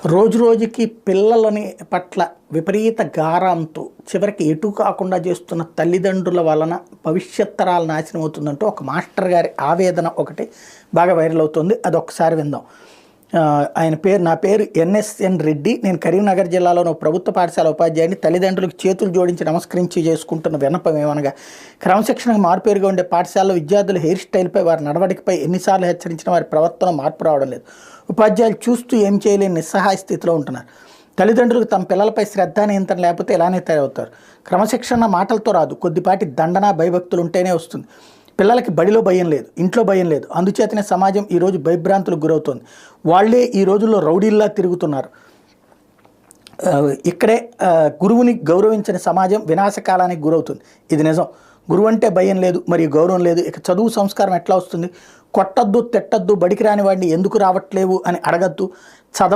రోజు రోజుకి పిల్లలని పట్ల విపరీత గారంతో చివరికి ఎటు కాకుండా చేస్తున్న తల్లిదండ్రుల వలన భవిష్యత్ తరాలు నాశనం అవుతుందంటూ ఒక మాస్టర్ గారి ఆవేదన ఒకటి బాగా వైరల్ అవుతుంది. అదొకసారి విందాం. నా పేరు ఎన్ఎస్ఎన్ రెడ్డి. నేను కరీంనగర్ జిల్లాలోని ఒక ప్రభుత్వ పాఠశాల ఉపాధ్యాయుని. తల్లిదండ్రులకు చేతులు జోడించి నమస్కరించి చేసుకుంటున్న విన్నపం ఏమనగా, క్రమశిక్షణకు మారుపేరుగా ఉండే పాఠశాలలో విద్యార్థుల హెయిర్ స్టైల్పై, వారి నడవడికపై ఎన్నిసార్లు హెచ్చరించిన వారి ప్రవర్తన మార్పు రావడం లేదు. ఉపాధ్యాయులు చూస్తూ ఏం చేయలేని నిస్సహాయ స్థితిలో ఉంటున్నారు. తల్లిదండ్రులకు తమ పిల్లలపై శ్రద్ధ నియంత్రణ లేకపోతే ఇలానే తయారవుతారు. క్రమశిక్షణ మాటలతో రాదు, కొద్దిపాటి దండన భయభక్తులు ఉంటేనే వస్తుంది. పిల్లలకి బడిలో భయం లేదు, ఇంట్లో భయం లేదు. అందుచేతనే సమాజం ఈరోజు భయభ్రాంతులకు గురవుతోంది. వాళ్లే ఈ రోజుల్లో రౌడీల్లా తిరుగుతున్నారు. ఇక్కడే గురువుని గౌరవించిన సమాజం వినాశకాలానికి గురవుతుంది. ఇది నిజం. గురువు అంటే భయం లేదు, మరియు గౌరవం లేదు. ఇక చదువు సంస్కారం ఎట్లా వస్తుంది? కొట్టద్దు, తిట్టద్దు, బడికి రాని వాడిని ఎందుకు రావట్లేవు అని అడగద్దు. చదవ